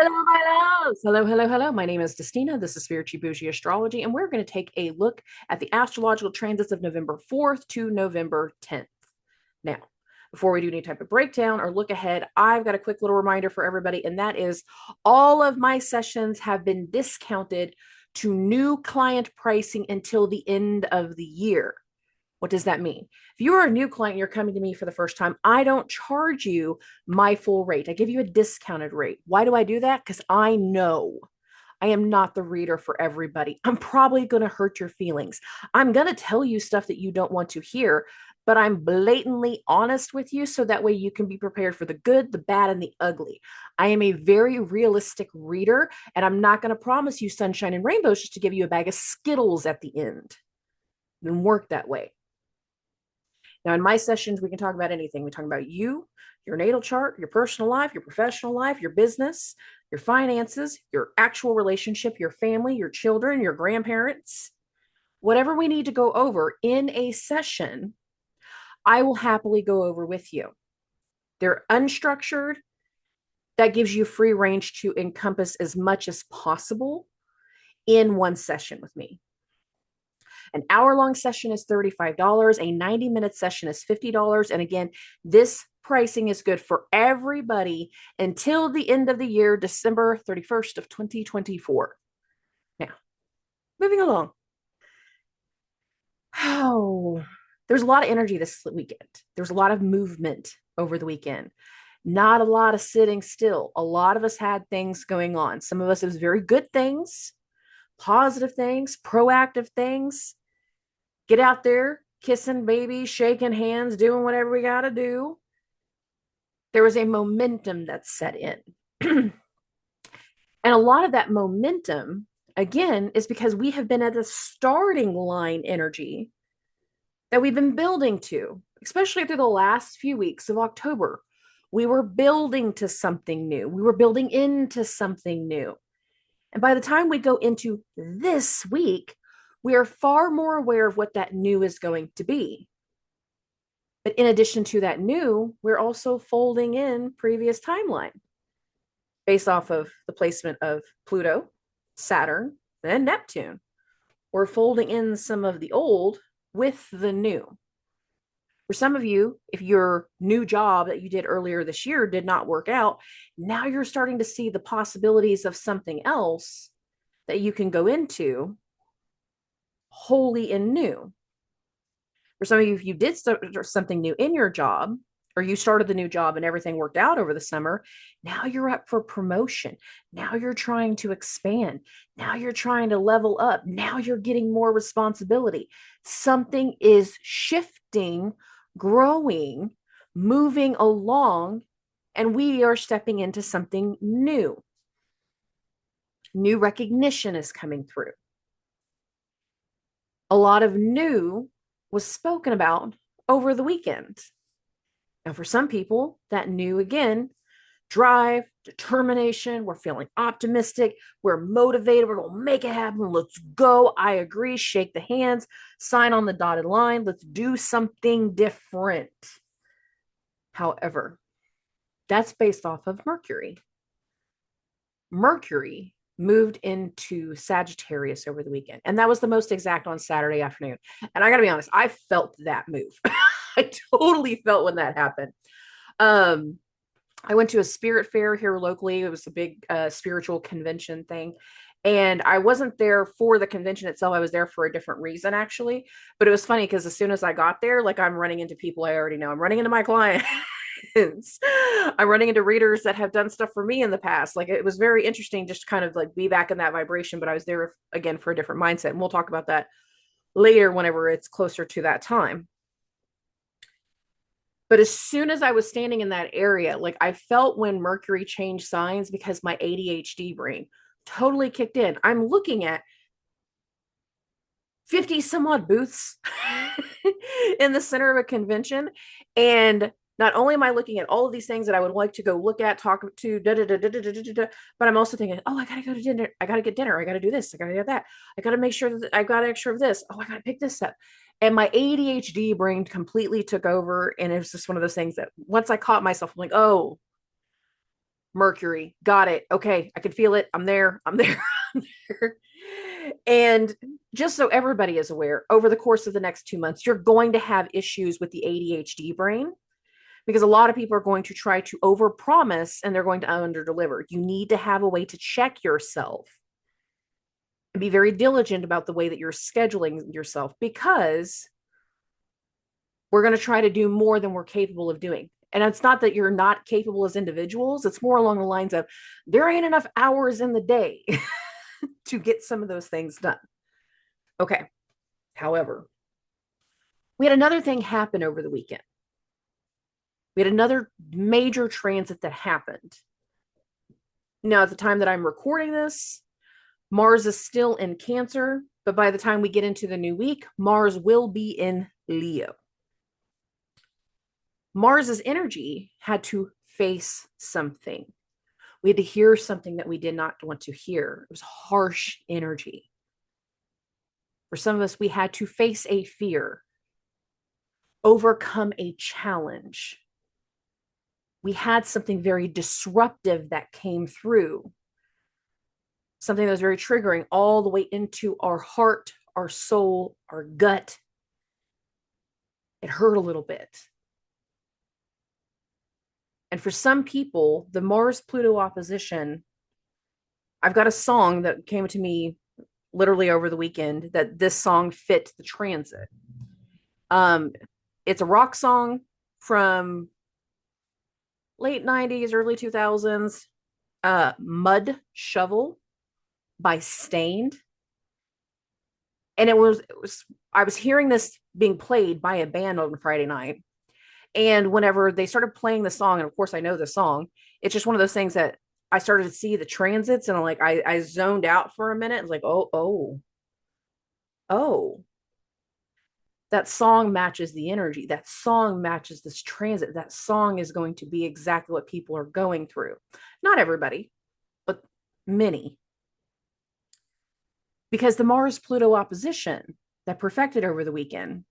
Hello, my loves. Hello, hello, hello. My name is Dustina. This is Spiritual Boujee Astrology, and we're going to take a look at the astrological transits of November 4th to November 10th. Now, before we do any type of breakdown or look ahead, I've got a quick little reminder for everybody, and that is all of my sessions have been discounted to new client pricing until the end of the year. What does that mean? If you are a new client, you're coming to me for the first time, I don't charge you my full rate. I give you a discounted rate. Why do I do that? Because I know I am not the reader for everybody. I'm probably going to hurt your feelings. I'm going to tell you stuff that you don't want to hear, but I'm blatantly honest with you so that way you can be prepared for the good, the bad, and the ugly. I am a very realistic reader, and I'm not going to promise you sunshine and rainbows just to give you a bag of Skittles at the end. It doesn't work that way. Now, in my sessions, we can talk about anything. We talk about you, your natal chart, your personal life, your professional life, your business, your finances, your actual relationship, your family, your children, your grandparents, whatever we need to go over in a session, I will happily go over with you. They're unstructured. That gives you free range to encompass as much as possible in one session with me. An hour-long session is $35. A 90-minute session is $50. And again, this pricing is good for everybody until the end of the year, December 31st of 2024. Now, moving along. Oh, there's a lot of energy this weekend. There's a lot of movement over the weekend. Not a lot of sitting still. A lot of us had things going on. Some of us, it was very good things, positive things, proactive things. Get out there, kissing babies, shaking hands, doing whatever we got to do. There was a momentum that set in. And a lot of that momentum, again, is because we have been at the starting line energy that we've been building to, especially through the last few weeks of October. We were building to something new. We were building into something new. And by the time we go into this week, we are far more aware of what that new is going to be. But in addition to that new, we're also folding in previous timeline based off of the placement of Pluto, Saturn, and Neptune. We're folding in some of the old with the new. For some of you, if your new job that you did earlier this year did not work out, now you're starting to see the possibilities of something else that you can go into wholly and new. For some of you, if you did start something new in your job, or you started the new job and everything worked out over the summer, now you're up for promotion. Now you're trying to expand. Now you're trying to level up. Now you're getting more responsibility. Something is shifting, growing, moving along, and we are stepping into something new. New recognition is coming through. A lot of new was spoken about over the weekend. Now, for some people, that new again, drive, determination, we're feeling optimistic, we're motivated, we're going to make it happen. Let's go. I agree. Shake the hands, sign on the dotted line. Let's do something different. However, that's based off of Mercury. Mercury moved into Sagittarius over the weekend. And that was the most exact on Saturday afternoon. And I got to be honest, I felt that move. I totally felt when that happened. I went to a spirit fair here locally. It was a big spiritual convention thing. And I wasn't there for the convention itself. I was there for a different reason, actually. But it was funny because as soon as I got there, like I'm running into people I already know. I'm running into my clients. I'm running into readers that have done stuff for me in the past. Like it was very interesting just to kind of like be back in that vibration, but I was there again for a different mindset. And we'll talk about that later whenever it's closer to that time. But as soon as I was standing in that area, like I felt when Mercury changed signs because my ADHD brain totally kicked in. I'm looking at 50 some odd booths in the center of a convention. And not only am I looking at all of these things that I would like to go look at, talk to, but I'm also thinking, oh, I got to go to dinner. I got to get dinner. I got to do this. I got to do that. I got to make sure that I got extra of this. Oh, I got to pick this up. And my ADHD brain completely took over. And it was just one of those things that once I caught myself, I'm like, oh, Mercury. Got it. Okay. I can feel it. I'm there. I'm there. I'm there. And just so everybody is aware, over the course of the next 2 months, you're going to have issues with the ADHD brain because a lot of people are going to try to overpromise and they're going to underdeliver. You need to have a way to check yourself and be very diligent about the way that you're scheduling yourself, because we're going to try to do more than we're capable of doing. And it's not that you're not capable as individuals. It's more along the lines of there ain't enough hours in the day to get some of those things done. Okay. However, we had another thing happen over the weekend. We had another major transit that happened. Now, at the time that I'm recording this, Mars is still in Cancer, but by the time we get into the new week, Mars will be in Leo. Mars's energy had to face something. We had to hear something that we did not want to hear. It was harsh energy. For some of us, we had to face a fear, overcome a challenge. We had something very disruptive that came through, something that was very triggering all the way into our heart, our soul, our gut. It hurt a little bit. And for some people, the Mars-Pluto opposition, I've got a song that came to me literally over the weekend that this song fit the transit. It's a rock song from late 90s, early 2000s, Mud Shovel by Stained. And I was hearing this being played by a band on Friday night. And whenever they started playing the song, and of course I know the song, it's just one of those things that I started to see the transits and like I zoned out for a minute. It's like, oh, that song matches the energy. That song matches this transit. That song is going to be exactly what people are going through. Not everybody, but many. Because the Mars-Pluto opposition that perfected over the weekend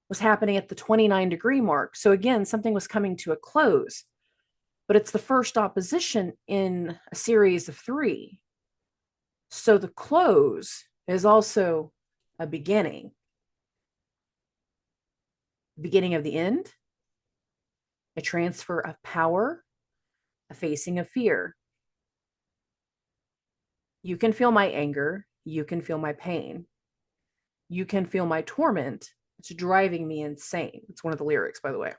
was happening at the 29-degree mark. So again, something was coming to a close, but it's the first opposition in a series of 3. So the close is also a beginning of the end, a transfer of power, a facing of fear. You can feel my anger. You can feel my pain. You can feel my torment. It's driving me insane. It's one of the lyrics, by the way.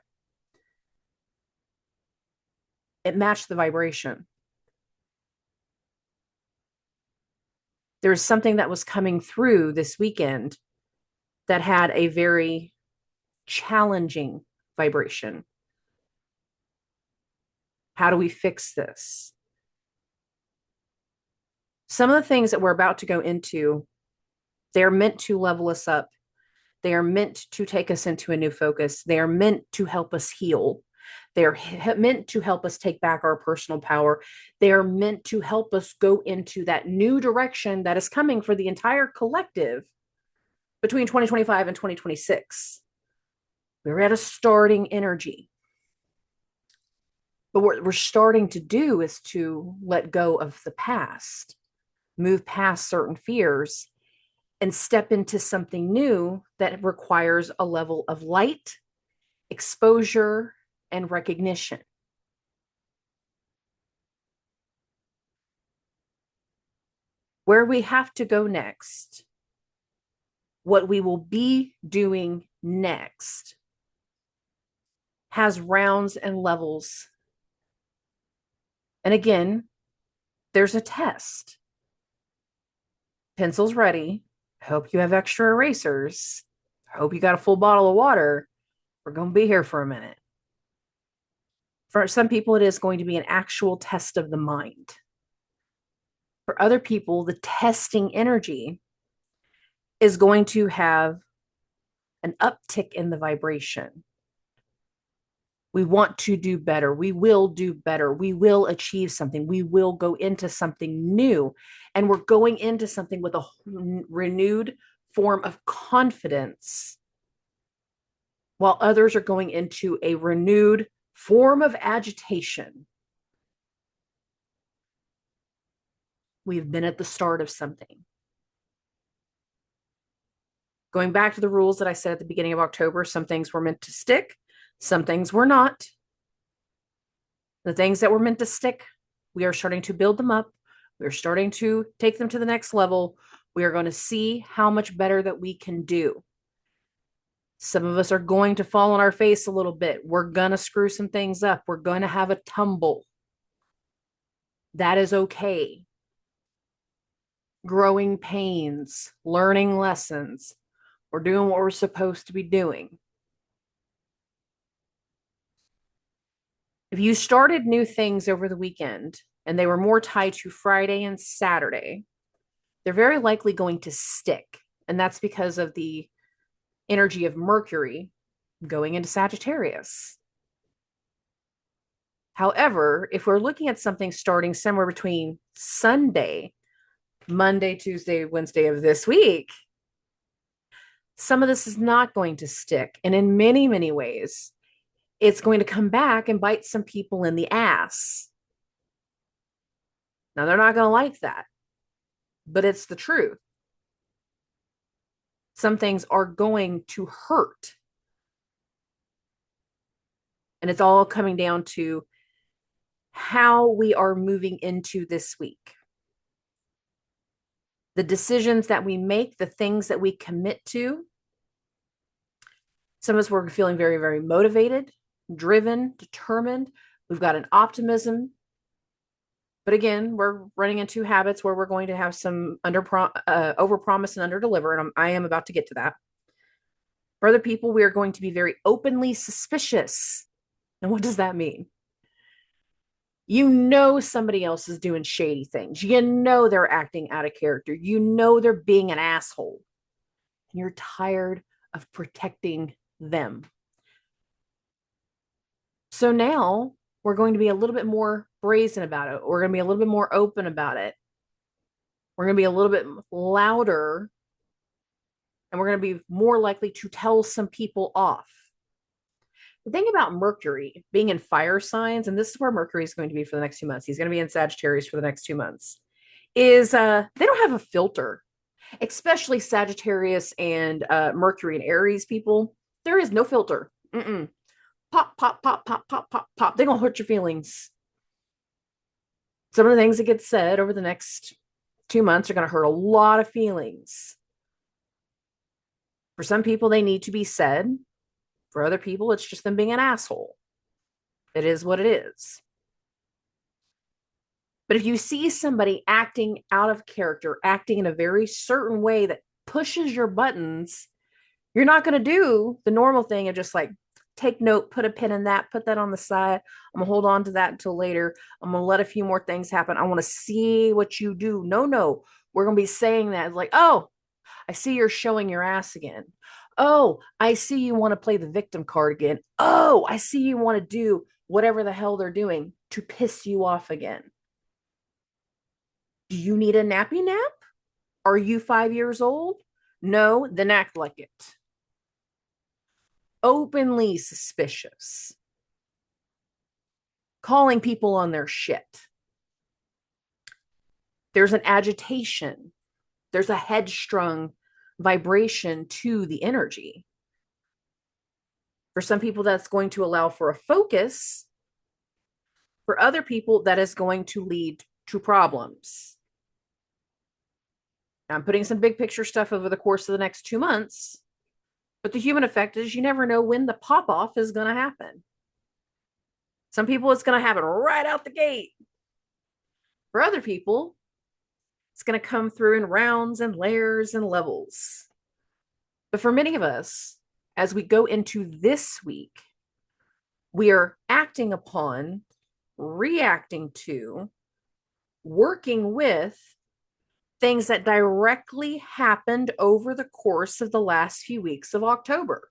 It matched the vibration. There's something that was coming through this weekend that had a very challenging vibration. How do we fix this? Some of the things that we're about to go into, they're meant to level us up. They are meant to take us into a new focus. They are meant to help us heal. They are meant to help us take back our personal power. They are meant to help us go into that new direction that is coming for the entire collective between 2025 and 2026. We're at a starting energy. But what we're starting to do is to let go of the past, move past certain fears, and step into something new that requires a level of light, exposure, and recognition. Where we have to go next, what we will be doing next, has rounds and levels. And again, there's a test. Pencils ready. I hope you have extra erasers. I hope you got a full bottle of water. We're going to be here for a minute. For some people, it is going to be an actual test of the mind. For other people, the testing energy is going to have an uptick in the vibration. We want to do better. We will do better. We will achieve something. We will go into something new. And we're going into something with a renewed form of confidence, while others are going into a renewed form of agitation. We've been at the start of something. Going back to the rules that I said at the beginning of October, some things were meant to stick, some things were not. The things that were meant to stick, we are starting to build them up. We're starting to take them to the next level. We are going to see how much better that we can do. Some of us are going to fall on our face a little bit. We're going to screw some things up. We're going to have a tumble. That is okay. Growing pains, learning lessons. We're doing what we're supposed to be doing. If you started new things over the weekend and they were more tied to Friday and Saturday, they're very likely going to stick. And that's because of the energy of Mercury going into Sagittarius. However, if we're looking at something starting somewhere between Sunday, Monday, Tuesday, Wednesday of this week, some of this is not going to stick. And in many, many ways, it's going to come back and bite some people in the ass. Now, they're not going to like that, but it's the truth. Some things are going to hurt. And it's all coming down to how we are moving into this week. The decisions that we make, the things that we commit to. Some of us were feeling very, very motivated, driven, determined. We've got an optimism. But again, we're running into habits where we're going to have some overpromise and underdeliver, and I am about to get to that. For other people, we are going to be very openly suspicious. And what does that mean? You know somebody else is doing shady things. You know they're acting out of character. You know they're being an asshole. And you're tired of protecting them. So now we're going to be a little bit more brazen about it. We're going to be a little bit more open about it. We're going to be a little bit louder. And we're going to be more likely to tell some people off. The thing about Mercury being in fire signs, and this is where Mercury is going to be for the next 2 months. He's going to be in Sagittarius for the next 2 months. Is they don't have a filter, especially Sagittarius and Mercury and Aries people. There is no filter. Pop, pop, pop, pop, pop, pop, pop. They're going to hurt your feelings. Some of the things that get said over the next 2 months are going to hurt a lot of feelings. For some people, they need to be said. For other people, it's just them being an asshole. It is what it is. But if you see somebody acting out of character, acting in a very certain way that pushes your buttons, you're not going to do the normal thing of just like, take note, put a pin in that, put that on the side. I'm going to hold on to that until later. I'm going to let a few more things happen. I want to see what you do. No. We're going to be saying that like, oh, I see you're showing your ass again. Oh, I see you want to play the victim card again. Oh, I see you want to do whatever the hell they're doing to piss you off again. Do you need a nappy nap? Are you 5 years old? No, then act like it. Openly suspicious. Calling people on their shit. There's an agitation. There's a headstrong vibration to the energy. For some people, that's going to allow for a focus. For other people, that is going to lead to problems. Now, I'm putting some big picture stuff over the course of the next 2 months, but the human effect is you never know when the pop off is going to happen. Some people, it's going to happen right out the gate. For other people, it's going to come through in rounds and layers and levels. But for many of us, as we go into this week, we are acting upon, reacting to, working with things that directly happened over the course of the last few weeks of October.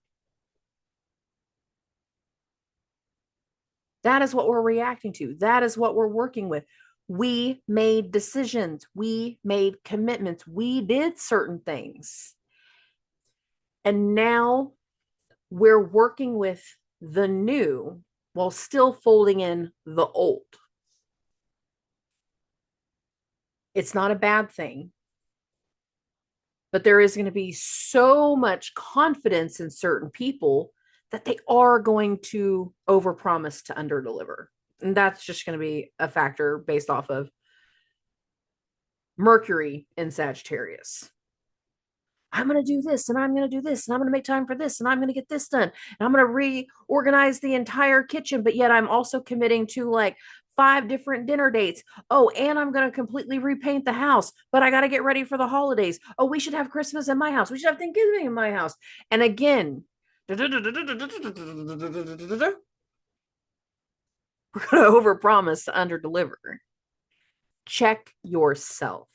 That is what we're reacting to. That is what we're working with. We made decisions. We made commitments. We did certain things. And now we're working with the new while still folding in the old. It's not a bad thing. But there is going to be so much confidence in certain people that they are going to overpromise to underdeliver. And that's just going to be a factor based off of Mercury in Sagittarius. I'm going to do this and I'm going to do this and I'm going to make time for this and I'm going to get this done and I'm going to reorganize the entire kitchen. But yet I'm also committing to like 5 different dinner dates. Oh, and I'm going to completely repaint the house, but I got to get ready for the holidays. Oh, we should have Christmas in my house. We should have Thanksgiving in my house. And again, we're going to overpromise to underdeliver. Check yourself.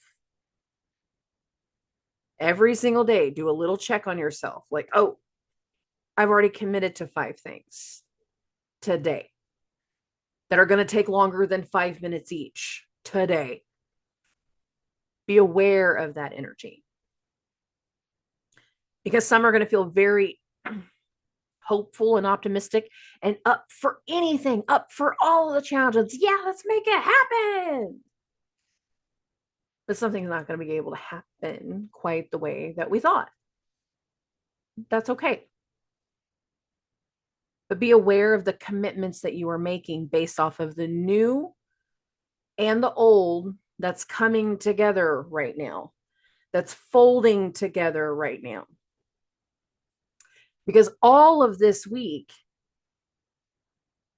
Every single day, do a little check on yourself. Like, oh, I've already committed to 5 things today that are going to take longer than 5 minutes each today. Be aware of that energy. Because some are going to feel very hopeful and optimistic and up for anything, up for all of the challenges. Yeah, let's make it happen. But something's not going to be able to happen quite the way that we thought. That's okay. But be aware of the commitments that you are making based off of the new and the old that's coming together right now, that's folding together right now. Because all of this week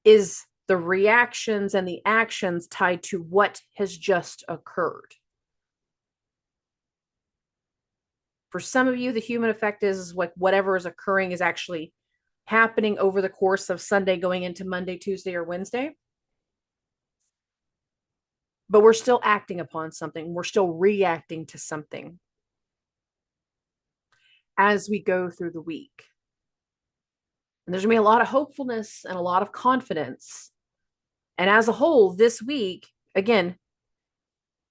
is the reactions and the actions tied to what has just occurred. For some of you, the human effect is like whatever is occurring is actually happening over the course of Sunday going into Monday, Tuesday, or Wednesday. But we're still acting upon something. We're still reacting to something as we go through the week. And there's going to be a lot of hopefulness and a lot of confidence. And as a whole, this week, again,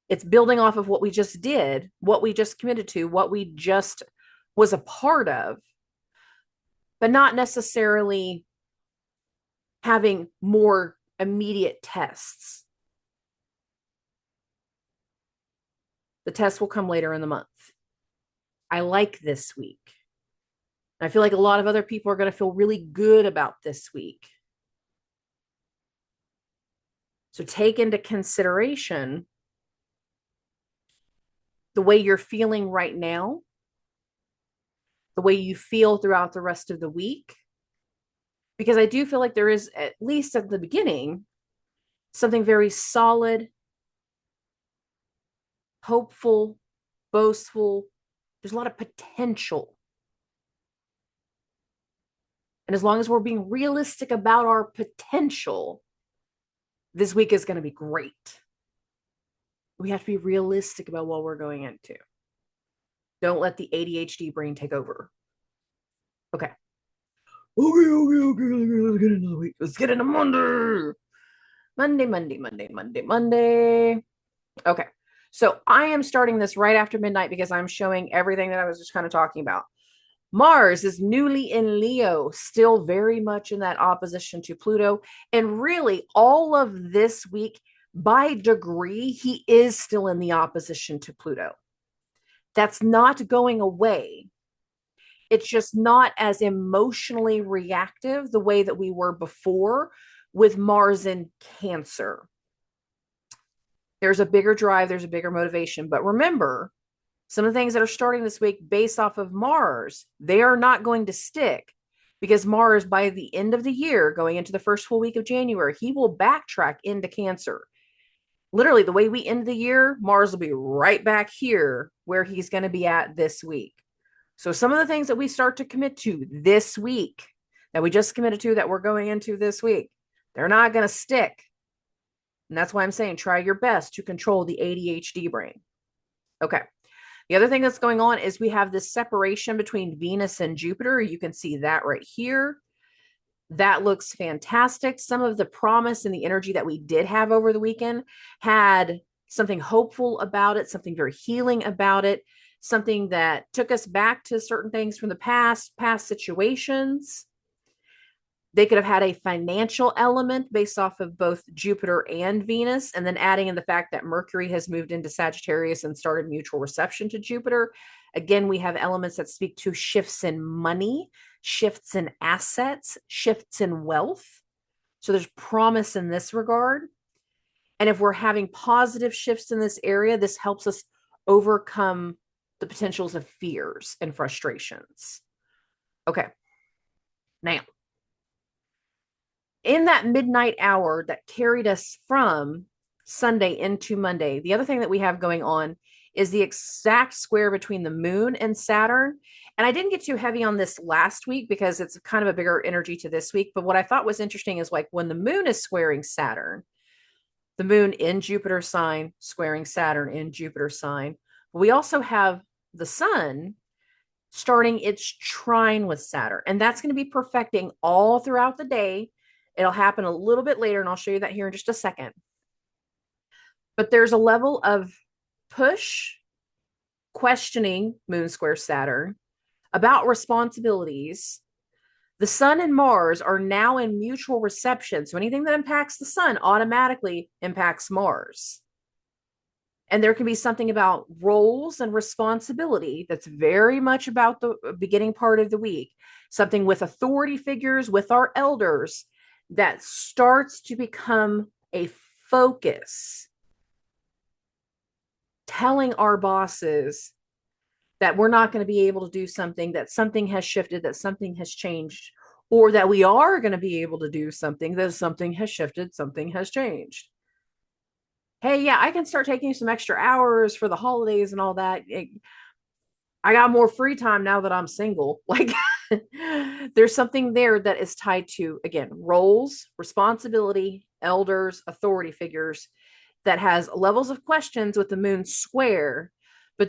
it's building off of what we just did, what we just committed to, what we just was a part of, but not necessarily having more immediate tests. The test will come later in the month. I like this week. I feel like a lot of other people are going to feel really good about this week. So take into consideration the way you're feeling right now, the way you feel throughout the rest of the week. Because I do feel like there is, at least at the beginning, something very solid, hopeful, boastful. There's a lot of potential. And as long as we're being realistic about our potential, this week is going to be great. We have to be realistic about what we're going into. Don't let the ADHD brain take over. Okay. Okay. Let's get into the week. Let's get into Monday. Okay. So I am starting this right after midnight because I'm showing everything that I was just kind of talking about. Mars is newly in Leo, still very much in that opposition to Pluto. And really, all of this week, by degree, he is still in the opposition to Pluto. That's not going away. It's just not as emotionally reactive the way that we were before with Mars in Cancer. There's a bigger drive, there's a bigger motivation. But remember, some of the things that are starting this week based off of Mars, they are not going to stick because Mars, by the end of the year, going into the first full week of January, he will backtrack into Cancer. Literally, the way we end the year, Mars will be right back here where he's going to be at this week. So some of the things that we start to commit to this week, that we just committed to, that we're going into this week, they're not going to stick. And that's why I'm saying try your best to control the ADHD brain. Okay. The other thing that's going on is we have this separation between Venus and Jupiter. You can see that right here. That looks fantastic. Some of the promise and the energy that we did have over the weekend had something hopeful about it, something very healing about it, something that took us back to certain things from the past situations. They could have had a financial element based off of both Jupiter and Venus, and then adding in the fact that Mercury has moved into Sagittarius and started mutual reception to Jupiter. Again, we have elements that speak to shifts in money, shifts in assets, shifts in wealth. So there's promise in this regard. And if we're having positive shifts in this area, this helps us overcome the potentials of fears and frustrations. Okay. Now, in that midnight hour that carried us from Sunday into Monday, the other thing that we have going on is the exact square between the moon and Saturn. And I didn't get too heavy on this last week because it's kind of a bigger energy to this week. But what I thought was interesting is like when the moon is squaring Saturn, the moon in Jupiter sign, squaring Saturn in Jupiter sign. We also have the sun starting its trine with Saturn. And that's going to be perfecting all throughout the day. It'll happen a little bit later, and I'll show you that here in just a second. But there's a level of push, questioning moon square Saturn about responsibilities. The sun and Mars are now in mutual reception. So anything that impacts the sun automatically impacts Mars. And there can be something about roles and responsibility that's very much about the beginning part of the week. Something with authority figures, with our elders, that starts to become a focus. Telling our bosses that we're not going to be able to do something, that something has shifted, that something has changed, or that we are going to be able to do something, that something has shifted, something has changed. Hey, yeah, I can start taking some extra hours for the holidays and all that. I got more free time now that I'm single. Like there's something there that is tied to, again, roles, responsibility, elders, authority figures that has levels of questions with the moon square, but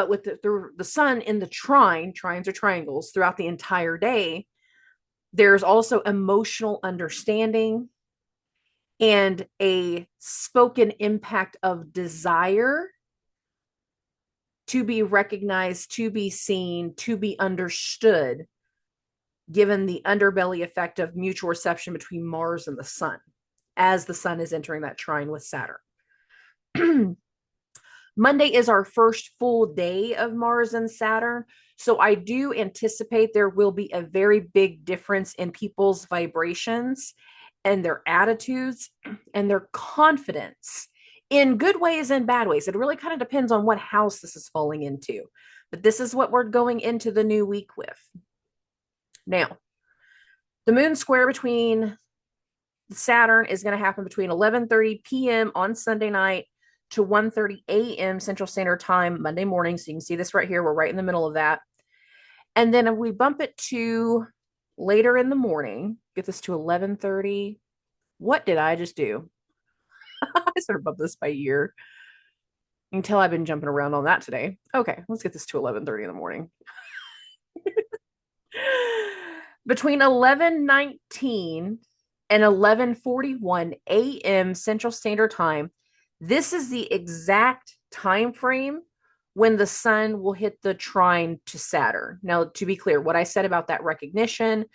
with the sun in the trines or triangles throughout the entire day. There's also emotional understanding and a spoken impact of desire to be recognized, to be seen, to be understood, given the underbelly effect of mutual reception between Mars and the sun, as the sun is entering that trine with Saturn. Monday is our first full day of Mars and Saturn. So I do anticipate there will be a very big difference in people's vibrations and their attitudes and their confidence in good ways and bad ways. It really kind of depends on what house this is falling into. But this is what we're going into the new week with. Now, the moon square between Saturn is going to happen between 11:30 p.m. on Sunday night to 1:30 a.m. Central Standard Time Monday morning. So you can see this right here. We're right in the middle of that. And then if we bump it to later in the morning, get this to 11:30. What did I just do? I sort of bumped this by year. You can tell I've been jumping around on that today. Okay, let's get this to 11:30 in the morning. Between 11:19 and 11:41 a.m. Central Standard Time, this is the exact time frame when the sun will hit the trine to Saturn. Now, to be clear, what I said about that recognition,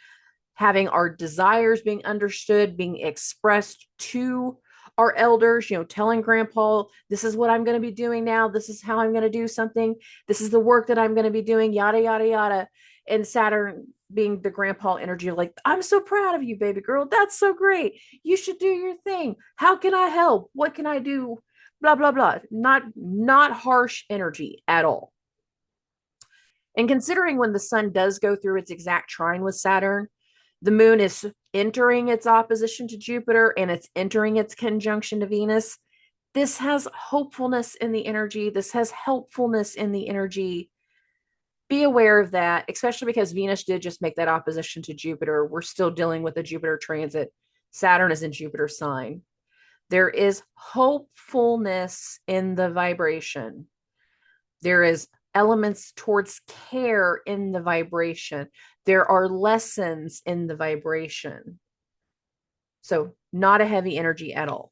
having our desires being understood, being expressed to our elders, telling grandpa, this is what I'm going to be doing now. This is how I'm going to do something. This is the work that I'm going to be doing, yada, yada, yada. And Saturn being the grandpa energy, like, I'm so proud of you, baby girl. That's so great. You should do your thing. How can I help? What can I do? Blah, blah, blah. Not harsh energy at all. And considering when the sun does go through its exact trine with Saturn, the moon is entering its opposition to Jupiter and it's entering its conjunction to Venus. This has hopefulness in the energy. This has helpfulness in the energy. Be aware of that, especially because Venus did just make that opposition to Jupiter. We're still dealing with a Jupiter transit. Saturn is in Jupiter's sign. There is hopefulness in the vibration. There is elements towards care in the vibration. There are lessons in the vibration. So not a heavy energy at all.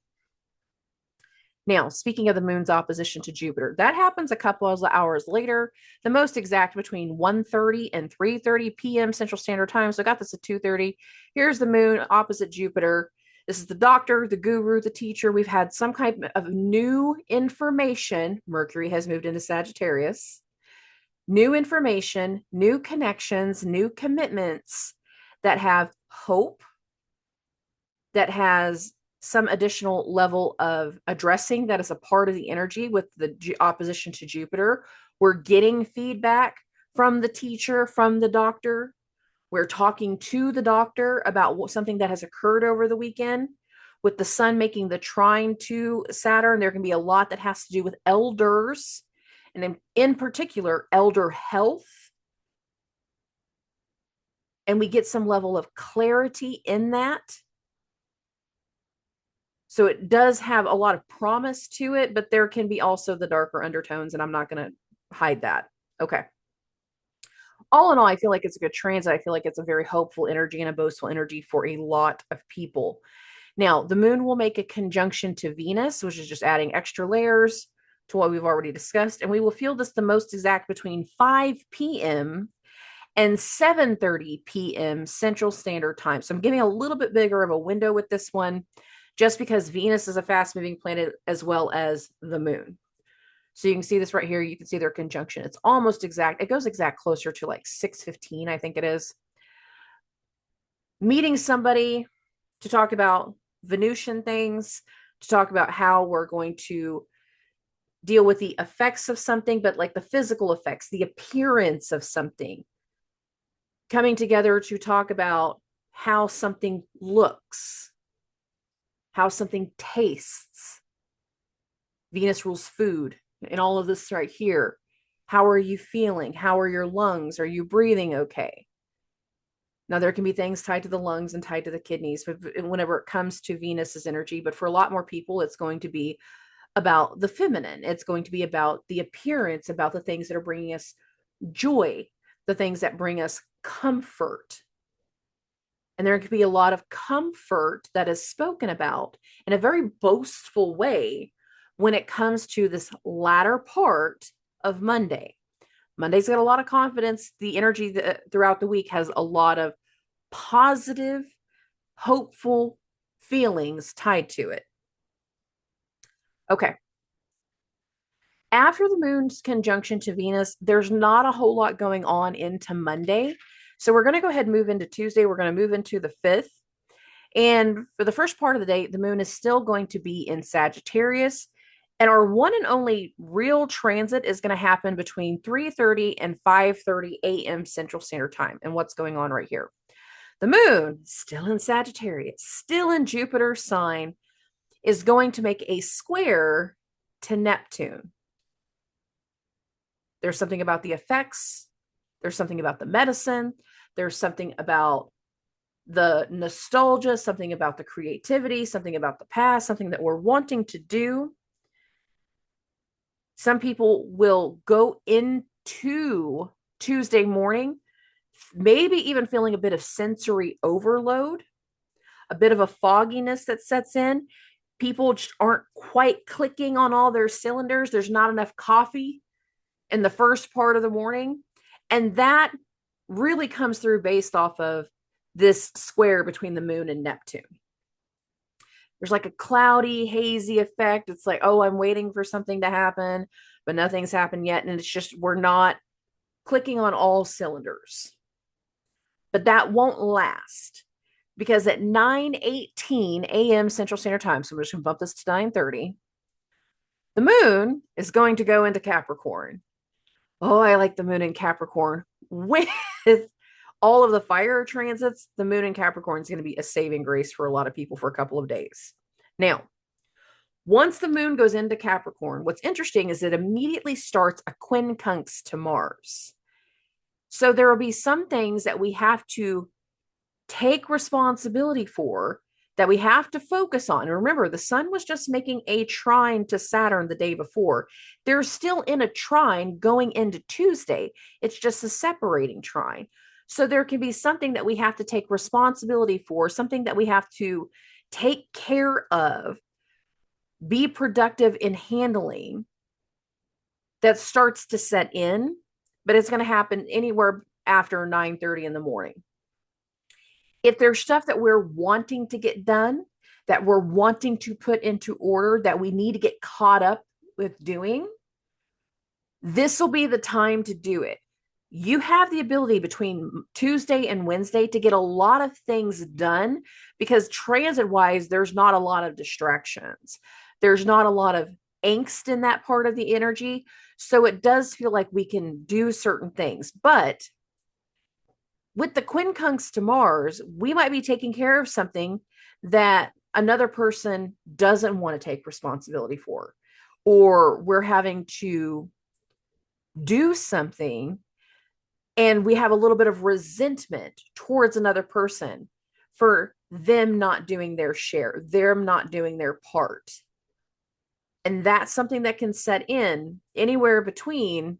Now, speaking of the moon's opposition to Jupiter, that happens a couple of hours later, the most exact between 1:30 and 3:30 p.m. Central Standard Time. So I got this at 2:30. Here's the moon opposite Jupiter. This is the doctor, the guru, the teacher. We've had some kind of new information. Mercury has moved into Sagittarius. New information, new connections, new commitments that have hope, that has some additional level of addressing that is a part of the energy with the opposition to Jupiter. We're getting feedback from the teacher, from the doctor. We're talking to the doctor about something that has occurred over the weekend. With the sun making the trine to Saturn, there can be a lot that has to do with elders, and in particular, elder health. And we get some level of clarity in that. So it does have a lot of promise to it, but there can be also the darker undertones, and I'm not going to hide that. Okay. All in all, I feel like it's a good transit. I feel like it's a very hopeful energy and a boastful energy for a lot of people. Now, the moon will make a conjunction to Venus, which is just adding extra layers to what we've already discussed. And we will feel this the most exact between 5 p.m. and 7:30 p.m. Central Standard Time. So I'm giving a little bit bigger of a window with this one, just because Venus is a fast-moving planet as well as the moon. So you can see this right here. You can see their conjunction. It's almost exact. It goes exact closer to like 6:15, I think it is. Meeting somebody to talk about Venusian things, to talk about how we're going to deal with the effects of something, but like the physical effects, the appearance of something. Coming together to talk about how something looks, how something tastes. Venus rules food, and all of this right here. How are you feeling? How are your lungs? Are you breathing okay? Now, there can be things tied to the lungs and tied to the kidneys, but whenever it comes to Venus's energy, but for a lot more people, it's going to be about the feminine. It's going to be about the appearance, about the things that are bringing us joy, the things that bring us comfort. And there could be a lot of comfort that is spoken about in a very boastful way when it comes to this latter part of Monday. Monday's got a lot of confidence. The energy throughout the week has a lot of positive, hopeful feelings tied to it. Okay. After the moon's conjunction to Venus, there's not a whole lot going on into Monday. So we're going to go ahead and move into Tuesday. We're going to move into the 5th. And for the first part of the day, the moon is still going to be in Sagittarius. And our one and only real transit is going to happen between 3:30 and 5:30 a.m. Central Standard Time. And what's going on right here? The moon, still in Sagittarius, still in Jupiter's sign, is going to make a square to Neptune. There's something about the effects. There's something about the medicine. There's something about the nostalgia, something about the creativity, something about the past, something that we're wanting to do. Some people will go into Tuesday morning, maybe even feeling a bit of sensory overload, a bit of a fogginess that sets in. People just aren't quite clicking on all their cylinders. There's not enough coffee in the first part of the morning. And that really comes through based off of this square between the moon and Neptune. There's like a cloudy, hazy effect. It's like, oh, I'm waiting for something to happen, but nothing's happened yet. And it's just, we're not clicking on all cylinders. But that won't last, because at 9:18 a.m. Central Standard Time, so we're just going to bump this to 9:30, the moon is going to go into Capricorn. Oh, I like the moon in Capricorn. With all of the fire transits, the moon in Capricorn is going to be a saving grace for a lot of people for a couple of days. Now, once the moon goes into Capricorn, what's interesting is it immediately starts a quincunx to Mars. So there will be some things that we have to take responsibility for, that we have to focus on. And remember, the sun was just making a trine to Saturn the day before. They're still in a trine going into Tuesday. It's just a separating trine. So there can be something that we have to take responsibility for, something that we have to take care of be productive in handling that starts to set in, but it's going to happen anywhere after 9:30 in the morning. If there's stuff that we're wanting to get done, that we're wanting to put into order, that we need to get caught up with doing, this will be the time to do it. You have the ability between Tuesday and Wednesday to get a lot of things done because transit wise, there's not a lot of distractions. There's not a lot of angst in that part of the energy. So it does feel like we can do certain things. But with the quincunx to Mars, we might be taking care of something that another person doesn't want to take responsibility for, or we're having to do something and we have a little bit of resentment towards another person for them not doing their share, them not doing their part. And that's something that can set in anywhere between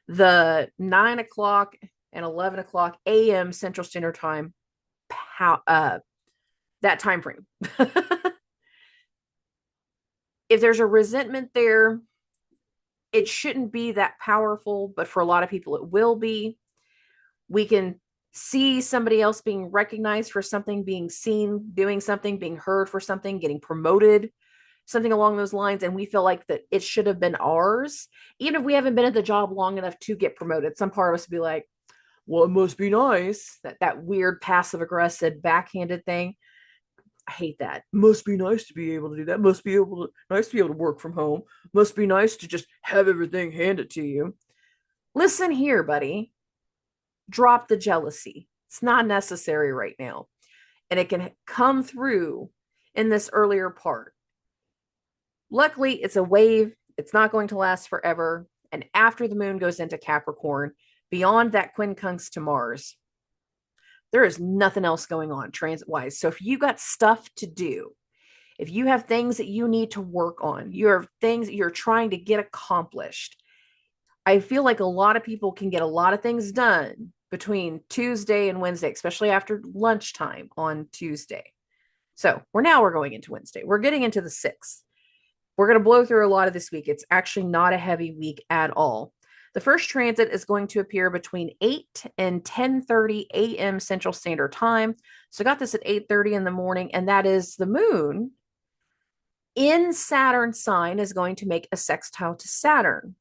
the 9 o'clock and 11 o'clock a.m. Central Standard Time, that time frame. If there's a resentment there, it shouldn't be that powerful, but for a lot of people, it will be. We can see somebody else being recognized for something, being seen, doing something, being heard for something, getting promoted, something along those lines. And we feel like that it should have been ours. Even if we haven't been at the job long enough to get promoted, some part of us would be like, well, it must be nice. That weird passive aggressive backhanded thing. I hate that. Must be nice to be able to do that. Must be nice to be able to work from home. Must be nice to just have everything handed to you. Listen here, buddy. Drop the jealousy. It's not necessary right now. And it can come through in this earlier part. Luckily, it's a wave. It's not going to last forever. And after the moon goes into Capricorn, beyond that quincunx to Mars, there is nothing else going on transit-wise. So if you got stuff to do, if you have things that you need to work on, you have things you're trying to get accomplished, I feel like a lot of people can get a lot of things done between Tuesday and Wednesday, especially after lunchtime on Tuesday. So we're going into Wednesday. We're getting into the 6th. We're going to blow through a lot of this week. It's actually not a heavy week at all. The first transit is going to appear between 8 and 10:30 a.m. Central Standard Time. So I got this at 8:30 in the morning, and that is the moon in Saturn sign is going to make a sextile to Saturn.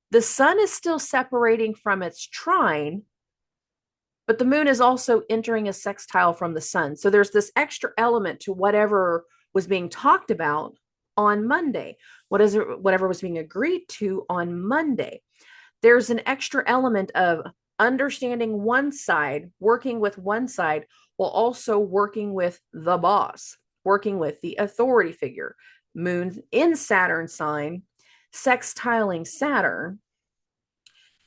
The sun is still separating from its trine, but the moon is also entering a sextile from the sun. So there's this extra element to whatever was being talked about on Monday, whatever was being agreed to on Monday. There's an extra element of understanding one side, working with one side, while also working with the boss, working with the authority figure. Moon in Saturn sign, sextiling Saturn.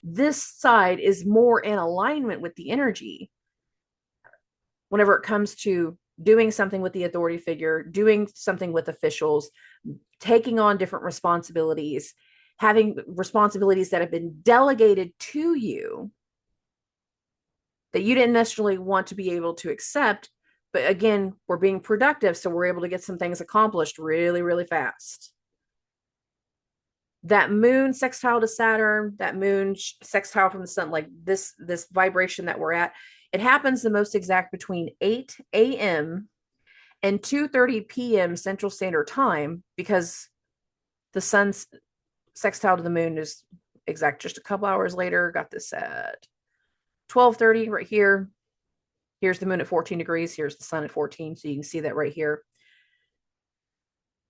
This side is more in alignment with the energy whenever it comes to doing something with the authority figure, doing something with officials, taking on different responsibilities, having responsibilities that have been delegated to you that you didn't necessarily want to be able to accept. But again, we're being productive, so we're able to get some things accomplished really, really fast. That moon sextile to Saturn, that moon sextile from the sun, like this vibration that we're at, it happens the most exact between 8 a.m. and 2:30 p.m. Central Standard Time, because the sun's sextile to the moon is exact just a couple hours later. Got this at 12:30 right here. Here's the moon at 14 degrees. Here's the sun at 14. So you can see that right here.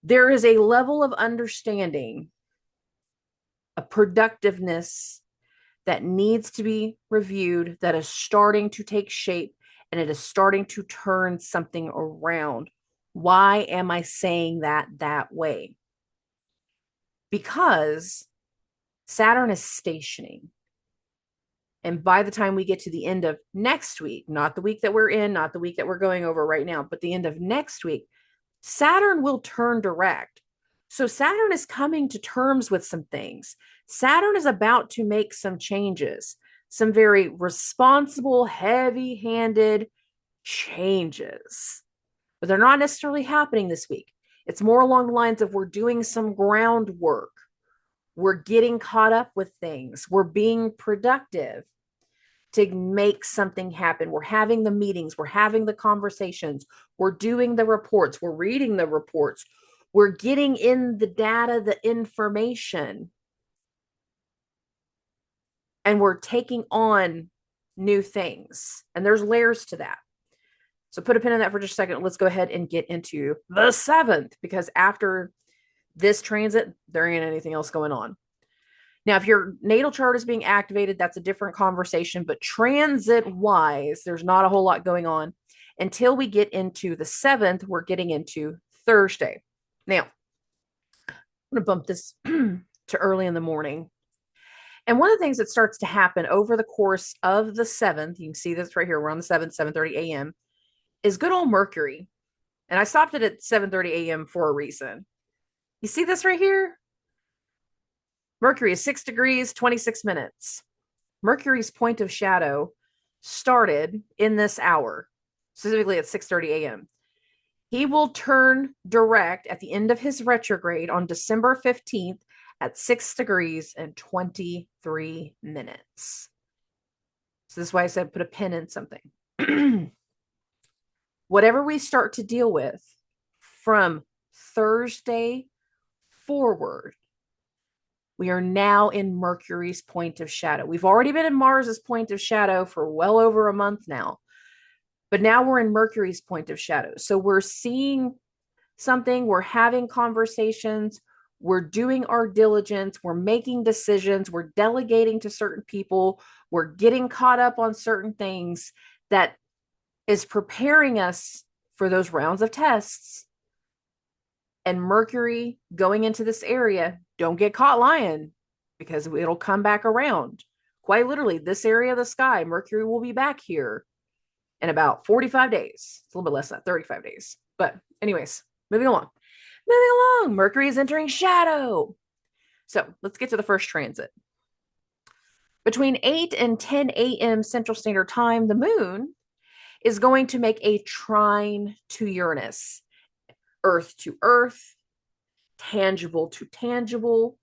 There is a level of understanding, a productiveness that needs to be reviewed, that is starting to take shape, and it is starting to turn something around. Why am I saying that way? Because Saturn is stationing. And by the time we get to the end of next week, not the week that we're in, not the week that we're going over right now, but the end of next week, Saturn will turn direct. So Saturn is coming to terms with some things. Saturn is about to make some changes, some very responsible, heavy-handed changes, but they're not necessarily happening this week. It's more along the lines of we're doing some groundwork. We're getting caught up with things. We're being productive to make something happen. We're having the meetings. We're having the conversations. We're doing the reports. We're reading the reports. We're getting in the data, the information, and we're taking on new things. And there's layers to that. So put a pin in that for just a second. Let's go ahead and get into the 7th, because after this transit, there ain't anything else going on. Now, if your natal chart is being activated, that's a different conversation, but transit wise, there's not a whole lot going on until we get into the 7th. We're getting into Thursday. Now, I'm going to bump this to early in the morning. And one of the things that starts to happen over the course of the 7th, you can see this right here. We're on the 7th, 7:30 a.m., is good old Mercury. And I stopped it at 7:30 a.m. for a reason. You see this right here? Mercury is 6 degrees, 26 minutes. Mercury's point of shadow started in this hour, specifically at 6:30 a.m. He will turn direct at the end of his retrograde on December 15th at 6 degrees and 23 minutes. So this is why I said put a pin in something. Whatever we start to deal with from Thursday forward, we are now in Mercury's point of shadow. We've already been in Mars's point of shadow for well over a month now, but now we're in Mercury's point of shadow. So we're seeing something, we're having conversations, we're doing our diligence, we're making decisions, we're delegating to certain people, we're getting caught up on certain things that is preparing us for those rounds of tests. And Mercury going into this area, don't get caught lying, because it'll come back around. Quite literally, this area of the sky, Mercury will be back here in about 45 days. It's a little bit less than that, 35 days. But anyways, moving along. Mercury is entering shadow. So let's get to the first transit. Between 8 and 10 a.m. Central Standard Time, the moon is going to make a trine to Uranus. Earth to earth, tangible to tangible,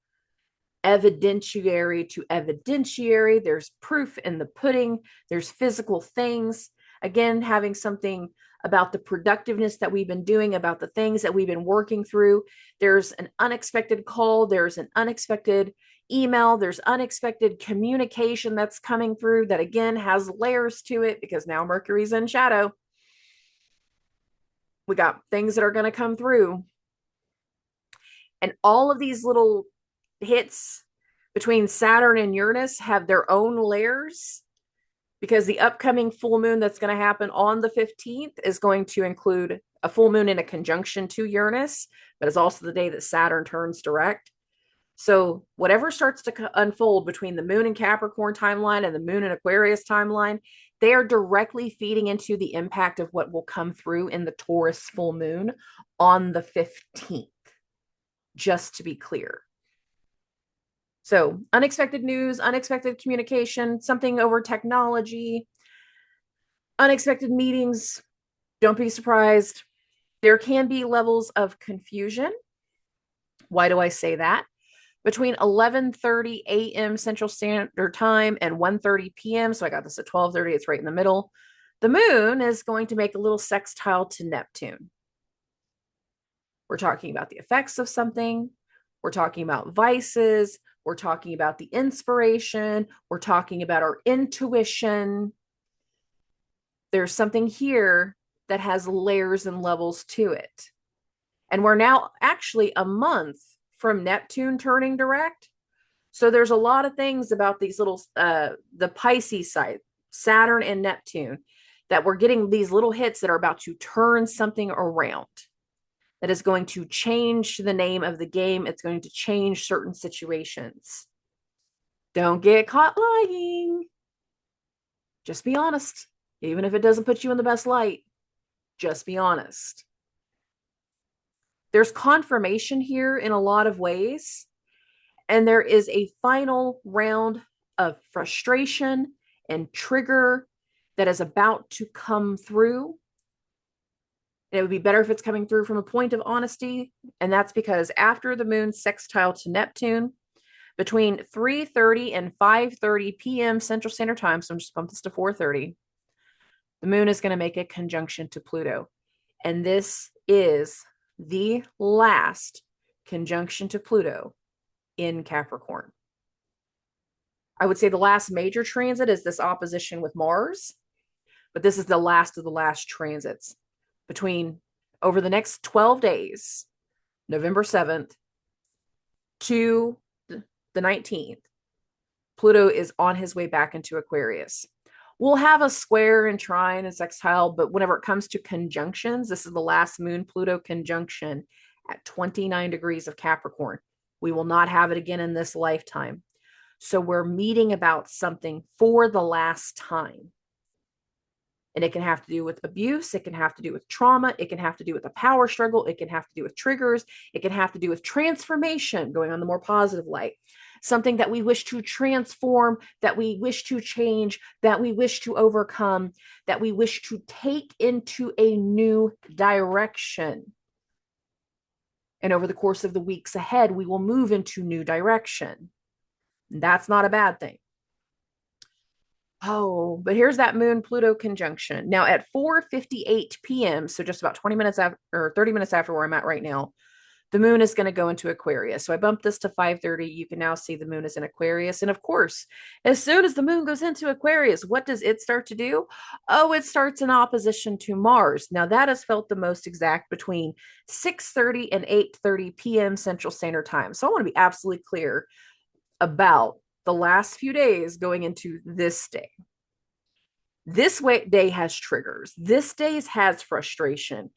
evidentiary to evidentiary. There's proof in the pudding. There's physical things. Again, having something about the productiveness that we've been doing, about the things that we've been working through. There's an unexpected call. There's an unexpected email. There's unexpected communication that's coming through that, again, has layers to it, because now Mercury's in shadow. We got things that are going to come through. And all of these little hits between Saturn and Uranus have their own layers, because the upcoming full moon that's going to happen on the 15th is going to include a full moon in a conjunction to Uranus, but it's also the day that Saturn turns direct. So whatever starts to unfold between the moon in Capricorn timeline and the moon in Aquarius timeline, they are directly feeding into the impact of what will come through in the Taurus full moon on the 15th, just to be clear. So unexpected news, unexpected communication, something over technology, unexpected meetings. Don't be surprised. There can be levels of confusion. Why do I say that? Between 11:30 a.m. Central Standard Time and 1:30 p.m., so I got this at 12:30, it's right in the middle, the moon is going to make a little sextile to Neptune. We're talking about the effects of something. We're talking about vices. We're talking about the inspiration. We're talking about our intuition. There's something here that has layers and levels to it. And we're now actually a month from Neptune turning direct. So there's a lot of things about these little, the Pisces side, Saturn and Neptune, that we're getting these little hits that are about to turn something around. That is going to change the name of the game. It's going to change certain situations. Don't get caught lying. Just be honest. Even if it doesn't put you in the best light, just be honest. There's confirmation here in a lot of ways. And there is a final round of frustration and trigger that is about to come through. And it would be better if it's coming through from a point of honesty. And that's because after the moon sextile to Neptune, between 3:30 and 5:30 p.m. Central Standard Time, so I'm just bumped this to 4:30, the moon is going to make a conjunction to Pluto. And this is the last conjunction to Pluto in Capricorn. I would say the last major transit is this opposition with Mars, but this is the last of the last transits. Between over the next 12 days, November 7th to the 19th, Pluto is on his way back into Aquarius. We'll have a square and trine and sextile, but whenever it comes to conjunctions, this is the last moon Pluto conjunction at 29 degrees of Capricorn. We will not have it again in this lifetime. So we're meeting about something for the last time. And it can have to do with abuse. It can have to do with trauma. It can have to do with a power struggle. It can have to do with triggers. It can have to do with transformation, going on the more positive light. Something that we wish to transform, that we wish to change, that we wish to overcome, that we wish to take into a new direction. And over the course of the weeks ahead, we will move into new direction. That's not a bad thing. Oh, but here's that moon Pluto conjunction. Now at 4:58 p.m., so just about 20 minutes after, or 30 minutes after where I'm at right now, the moon is going to go into Aquarius. So I bumped this to 5:30. You can now see the moon is in Aquarius. And of course, as soon as the moon goes into Aquarius, what does it start to do? Oh, it starts in opposition to Mars. Now that is felt the most exact between 6:30 and 8:30 p.m. Central Standard Time. So I want to be absolutely clear about the last few days going into this day. This day has triggers. This day has frustration.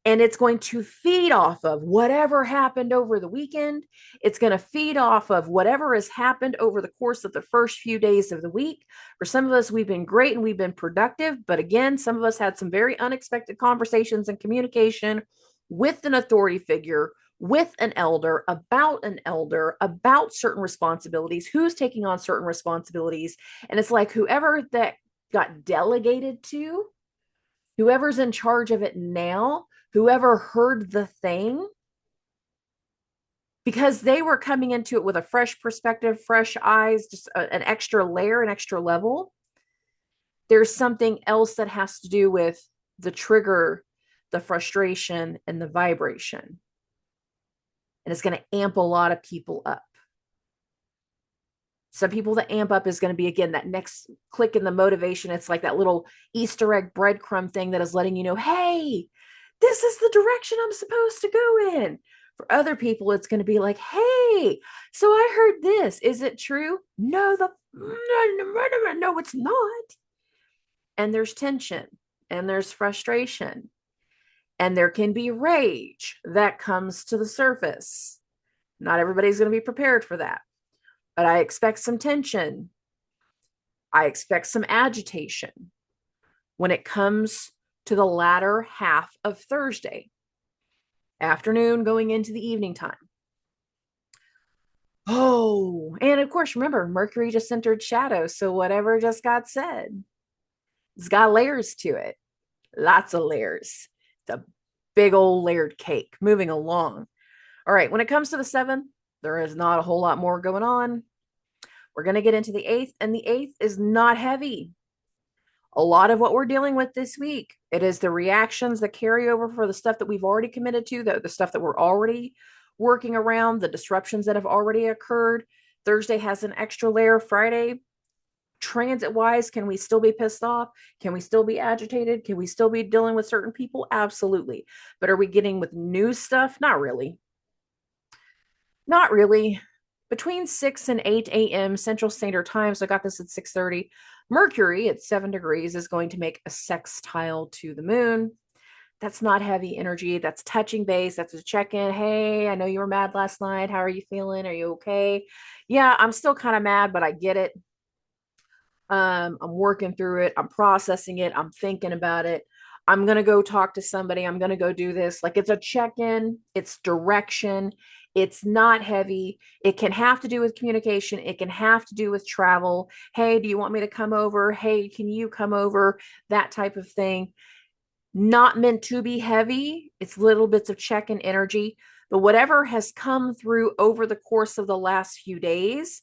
And it's going to feed off of whatever happened over the weekend. It's going to feed off of whatever has happened over the course of the first few days of the week. For some of us, we've been great and we've been productive. But again, some of us had some very unexpected conversations and communication with an authority figure, with an elder, about certain responsibilities, who's taking on certain responsibilities. And it's like whoever that got delegated to, whoever's in charge of it now, whoever heard the thing, because they were coming into it with a fresh perspective, fresh eyes, just an extra layer, an extra level. There's something else that has to do with the trigger, the frustration, and the vibration. And it's going to amp a lot of people up. Some people that amp up is going to be, again, that next click in the motivation. It's like that little Easter egg breadcrumb thing that is letting you know, hey, this is the direction I'm supposed to go in. For other people, it's going to be like, hey, so I heard this. Is it true? No, no, it's not. And there's tension and there's frustration. And there can be rage that comes to the surface. Not everybody's going to be prepared for that. But I expect some tension. I expect some agitation when it comes to the latter half of Thursday, afternoon going into the evening time. Oh, and of course, remember, Mercury just entered shadow. So whatever just got said, it's got layers to it. Lots of layers. The big old layered cake. Moving along. All right, when it comes to the 7th, there is not a whole lot more going on. We're going to get into the 8th, and the 8th is not heavy. A lot of what we're dealing with this week, it is the reactions, the carryover for the stuff that we've already committed to, the stuff that we're already working around, the disruptions that have already occurred. Thursday has an extra layer. Friday, transit-wise, can we still be pissed off? Can we still be agitated? Can we still be dealing with certain people? Absolutely. But are we getting with new stuff? Not really. Not really. Between 6 and 8 a.m. Central Standard Time, so I got this at 6:30, Mercury at 7 degrees is going to make a sextile to the moon. That's not heavy energy. That's touching base. That's a check-in. Hey, I know you were mad last night. How are you feeling? Are you okay? Yeah, I'm still kind of mad, but I get it. I'm working through it. I'm processing it. I'm thinking about it. I'm going to go talk to somebody. I'm going to go do this. Like, it's a check-in. It's direction. It's not heavy. It can have to do with communication. It can have to do with travel. Hey, do you want me to come over? Hey, can you come over? That type of thing. Not meant to be heavy. It's little bits of check-in energy, but whatever has come through over the course of the last few days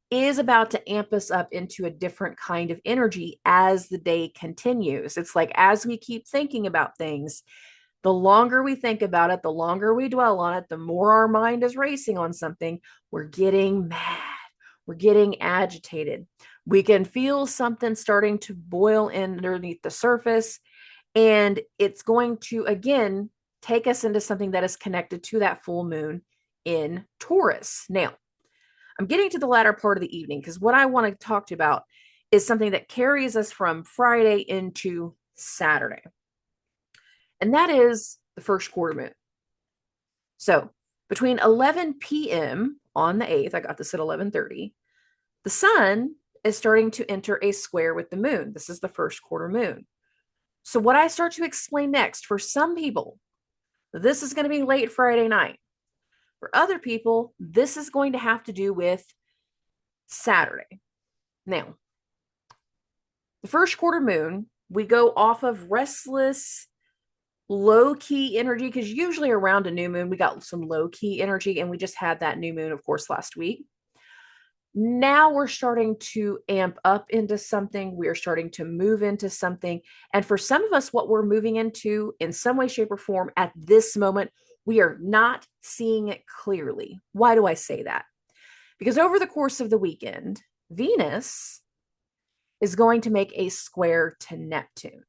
is about to amp us up into a different kind of energy as the day continues. It's like as we keep thinking about things, the longer we think about it, the longer we dwell on it, the more our mind is racing on something, we're getting mad, we're getting agitated. We can feel something starting to boil underneath the surface, and it's going to, again, take us into something that is connected to that full moon in Taurus. Now, I'm getting to the latter part of the evening because what I want to talk to you about is something that carries us from Friday into Saturday. And that is the first quarter moon. So between 11 p.m. on the 8th, I got this at 11:30, the sun is starting to enter a square with the moon. This is the first quarter moon. So what I start to explain next, for some people, this is going to be late Friday night. For other people, this is going to have to do with Saturday. Now, the first quarter moon, we go off of restless, low-key energy, because usually around a new moon, we got some low-key energy, and we just had that new moon, of course, last week. Now we're starting to amp up into something. We are starting to move into something. And for some of us, what we're moving into in some way, shape, or form at this moment, we are not seeing it clearly. Why do I say that? Because over the course of the weekend, Venus is going to make a square to Neptune.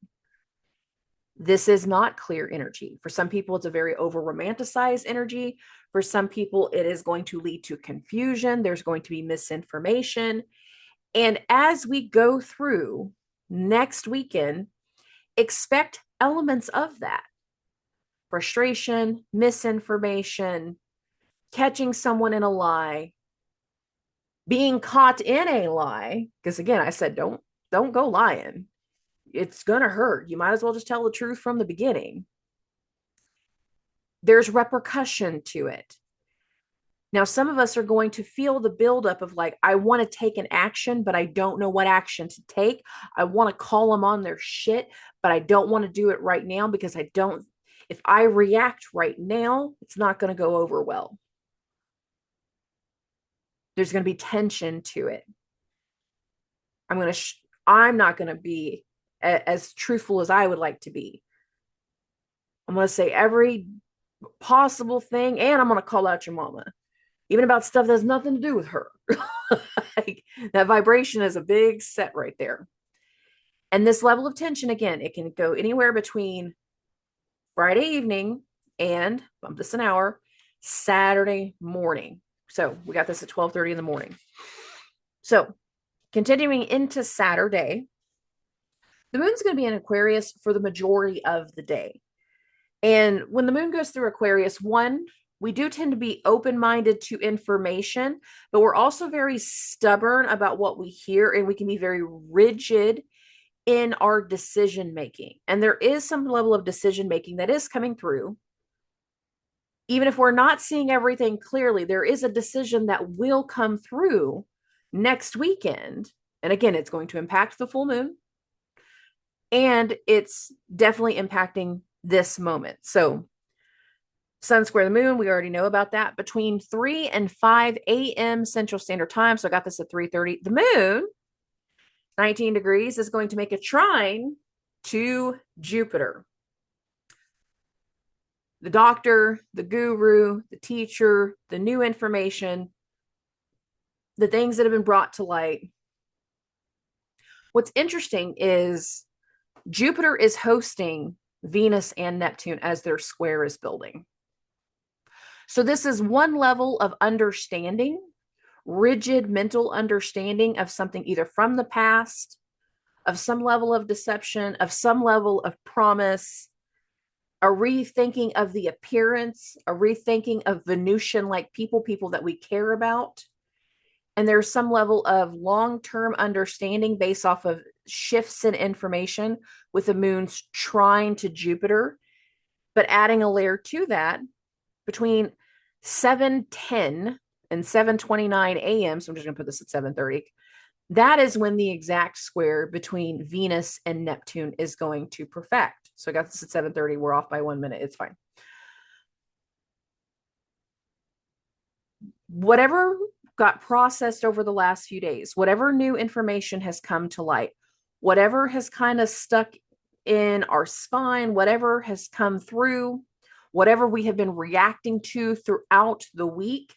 This is not clear energy. For some people, it's a very over romanticized energy. For some people, it is going to lead to confusion. There's going to be misinformation. And as we go through next weekend, expect elements of that: frustration, misinformation, catching someone in a lie, being caught in a lie. Because again, I said, don't go lying. It's going to hurt. You might as well just tell the truth from the beginning. There's repercussion to it. Now, some of us are going to feel the buildup of like, I want to take an action, but I don't know what action to take. I want to call them on their shit, but I don't want to do it right now because if I react right now, it's not going to go over well. There's going to be tension to it. I'm not going to be as truthful as I would like to be. I'm going to say every possible thing, and I'm going to call out your mama, even about stuff that has nothing to do with her. Like, that vibration is a big set right there. And this level of tension, again, it can go anywhere between Friday evening and, bump this an hour, Saturday morning. So we got this at 12:30 in the morning. So continuing into Saturday, the moon's going to be in Aquarius for the majority of the day. And when the moon goes through Aquarius, one, we do tend to be open-minded to information, but we're also very stubborn about what we hear, and we can be very rigid in our decision-making. And there is some level of decision-making that is coming through. Even if we're not seeing everything clearly, there is a decision that will come through next weekend. And again, it's going to impact the full moon. And it's definitely impacting this moment. So sun square the moon, we already know about that, between 3 and 5 a.m. Central Standard Time. So I got this at 3:30. The moon, 19 degrees, is going to make a trine to Jupiter. The doctor, the guru, the teacher, the new information, the things that have been brought to light. What's interesting is Jupiter is hosting Venus and Neptune as their square is building. So this is one level of understanding, rigid mental understanding of something either from the past, of some level of deception, of some level of promise, a rethinking of the appearance, a rethinking of Venusian-like people that we care about. And there's some level of long-term understanding based off of shifts in information with the moon's trine to Jupiter. But adding a layer to that, between 7:10 and 7:29 a.m., so I'm just going to put this at 7:30, that is when the exact square between Venus and Neptune is going to perfect. So I got this at 7:30. We're off by 1 minute. It's fine. Whatever got processed over the last few days, whatever new information has come to light, whatever has kind of stuck in our spine, whatever has come through, whatever we have been reacting to throughout the week,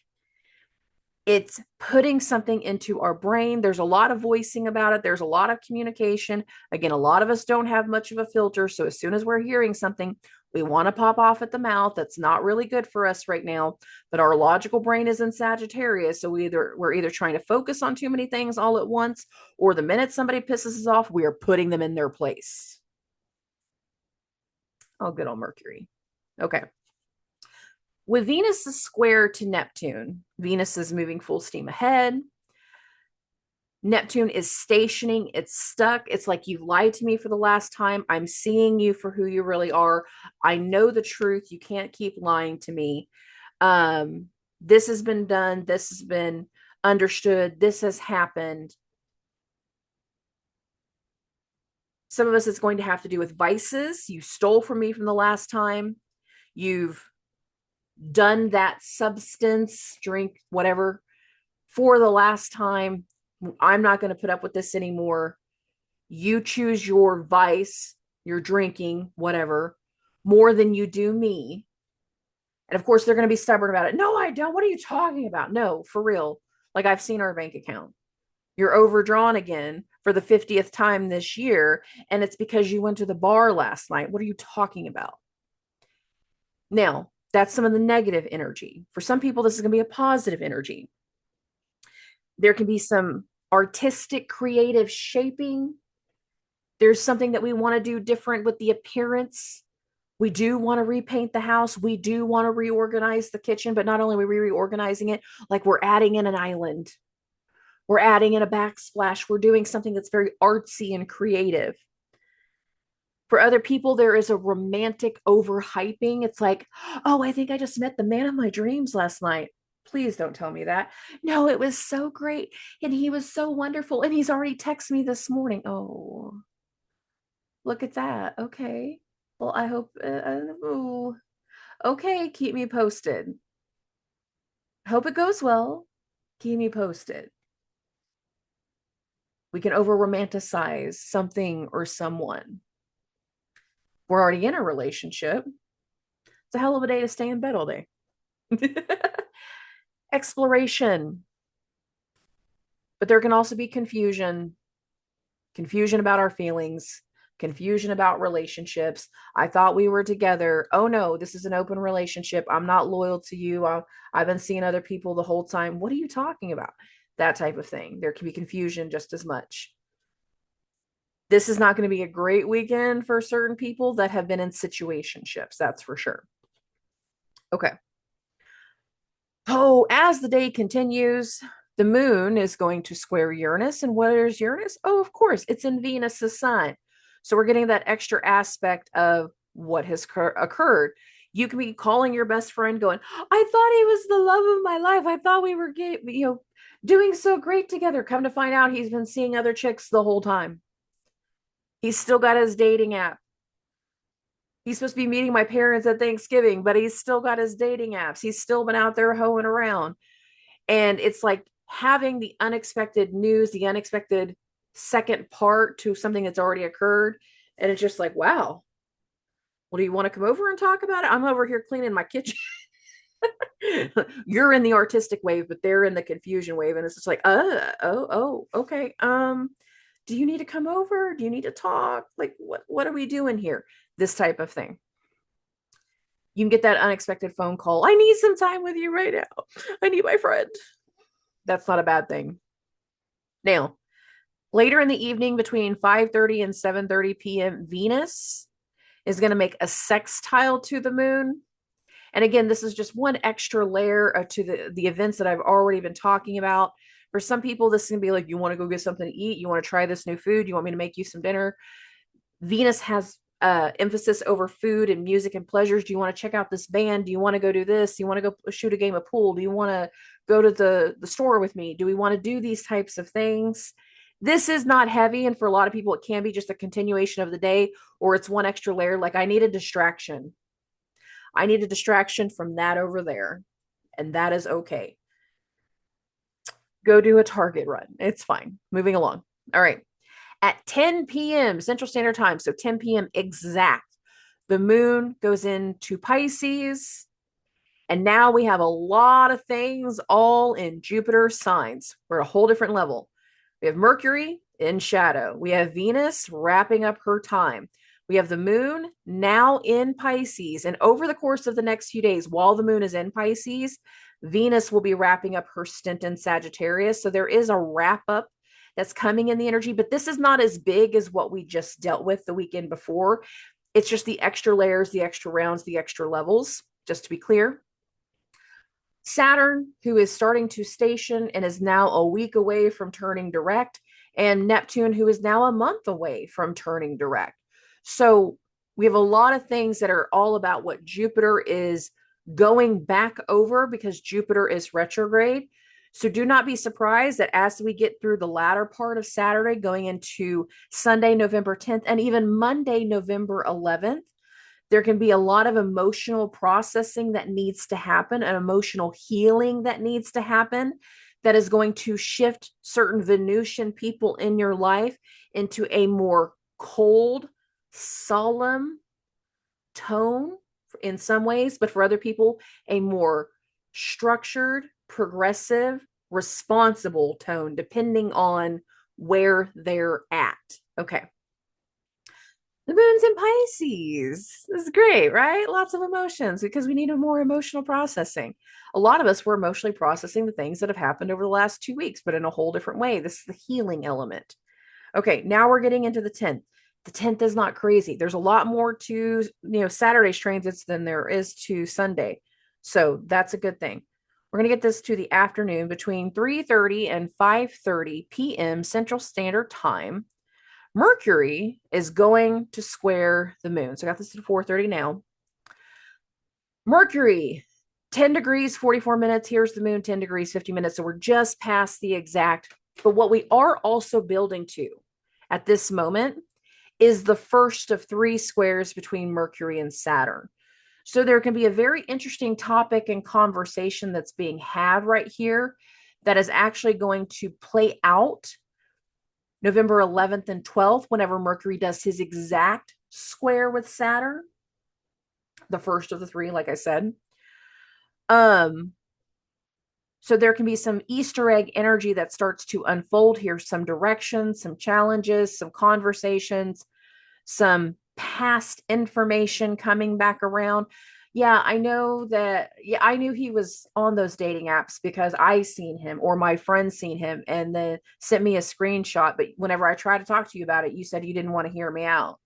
it's putting something into our brain. There's a lot of voicing about it. There's a lot of communication. Again, a lot of us don't have much of a filter. So as soon as we're hearing something, we want to pop off at the mouth. That's not really good for us right now. But our logical brain is in Sagittarius. So we're either trying to focus on too many things all at once, or the minute somebody pisses us off, we are putting them in their place. Oh, good old Mercury. Okay. With Venus is square to Neptune, Venus is moving full steam ahead. Neptune is stationing. It's stuck. It's like, you've lied to me for the last time. I'm seeing you for who you really are. I know the truth. You can't keep lying to me. This has been done. This has been understood. This has happened. Some of us, it's going to have to do with vices. You stole from me from the last time. You've done that substance, drink, whatever, for the last time. I'm not going to put up with this anymore. You choose your vice, your drinking, whatever, more than you do me. And of course, they're going to be stubborn about it. No, I don't. What are you talking about? No, for real. Like, I've seen our bank account. You're overdrawn again for the 50th time this year. And it's because you went to the bar last night. What are you talking about? Now, that's some of the negative energy. For some people, this is going to be a positive energy. There can be some artistic, creative shaping. There's something that we want to do different with the appearance. We do want to repaint the house. We do want to reorganize the kitchen, but not only are we reorganizing it, like, we're adding in an island. We're adding in a backsplash. We're doing something that's very artsy and creative. For other people, there is a romantic overhyping. It's like, oh, I think I just met the man of my dreams last night. Please don't tell me that. No, it was so great. And he was so wonderful. And he's already texted me this morning. Oh, look at that. Okay. Well, I hope, okay. Keep me posted. Hope it goes well. Keep me posted. We can over romanticize something or someone. We're already in a relationship. It's a hell of a day to stay in bed all day. Exploration. But there can also be confusion about our feelings, confusion about relationships. I thought we were together. Oh no, this is an open relationship. I'm not loyal to you. I've been seeing other people the whole time. What are you talking about? That type of thing. There can be confusion just as much. This is not going to be a great weekend for certain people that have been in situationships. That's for sure. Okay. Oh, as the day continues, the moon is going to square Uranus. And where is Uranus? Oh, of course, it's in Venus's sign. So we're getting that extra aspect of what has occurred. You can be calling your best friend going, I thought he was the love of my life. I thought we were doing so great together. Come to find out, he's been seeing other chicks the whole time. He's still got his dating app. He's supposed to be meeting my parents at Thanksgiving, but he's still got his dating apps. He's still been out there hoeing around. And it's like having the unexpected news, the unexpected second part to something that's already occurred. And it's just like, wow. Well, do you want to come over and talk about it? I'm over here cleaning my kitchen. You're in the artistic wave, but they're in the confusion wave. And it's just like, okay. Do you need to come over? Do you need to talk? Like, what are we doing here? This type of thing. You can get that unexpected phone call. I need some time with you right now. I need my friend. That's not a bad thing. Now, later in the evening between 5:30 and 7:30 p.m., Venus is going to make a sextile to the moon. And again, this is just one extra layer to the events that I've already been talking about. For some people, this is going to be like, you want to go get something to eat? You want to try this new food? You want me to make you some dinner? Venus has emphasis over food and music and pleasures. Do you want to check out this band? Do you want to go do this? Do you want to go shoot a game of pool? Do you want to go to the store with me? Do we want to do these types of things? This is not heavy. And for a lot of people, it can be just a continuation of the day, or it's one extra layer. Like I need a distraction. I need a distraction from that over there. And that is okay. Go do a Target run. It's fine. Moving along. All right. At 10 p.m. Central Standard Time, so 10 p.m. exact, the moon goes into Pisces. And now we have a lot of things all in Jupiter signs. We're at a whole different level. We have Mercury in shadow. We have Venus wrapping up her time. We have the moon now in Pisces. And over the course of the next few days, while the moon is in Pisces, Venus will be wrapping up her stint in Sagittarius. So there is a wrap up that's coming in the energy, but this is not as big as what we just dealt with the weekend before. It's just the extra layers, the extra rounds, the extra levels, just to be clear. Saturn, who is starting to station and is now a week away from turning direct, and Neptune, who is now a month away from turning direct. So we have a lot of things that are all about what Jupiter is going back over because Jupiter is retrograde. So do not be surprised that as we get through the latter part of Saturday, going into Sunday, November 10th, and even Monday, November 11th, there can be a lot of emotional processing that needs to happen, an emotional healing that needs to happen, that is going to shift certain Venusian people in your life into a more cold, solemn tone in some ways, but for other people, a more structured, progressive, responsible tone, depending on where they're at. Okay. The moon's in Pisces. This is great, right? Lots of emotions because we need a more emotional processing. A lot of us were emotionally processing the things that have happened over the last 2 weeks, but in a whole different way. This is the healing element. Okay, now we're getting into the 10th. The 10th is not crazy. There's a lot more to, Saturday's transits than there is to Sunday. So that's a good thing. We're going to get this to the afternoon between 3:30 and 5:30 p.m. Central Standard Time. Mercury is going to square the moon. So I got this at 4:30 now. Mercury, 10 degrees, 44 minutes. Here's the moon, 10 degrees, 50 minutes. So we're just past the exact. But what we are also building to at this moment is the first of 3 squares between Mercury and Saturn. So there can be a very interesting topic and conversation that's being had right here that is actually going to play out November 11th and 12th, whenever Mercury does his exact square with Saturn, the first of the 3, like I said. So there can be some Easter egg energy that starts to unfold here, some directions, some challenges, some conversations, some past information coming back around. Yeah, I know that. Yeah, I knew he was on those dating apps because I seen him or my friend seen him and then sent me a screenshot. But whenever I tried to talk to you about it, you said you didn't want to hear me out.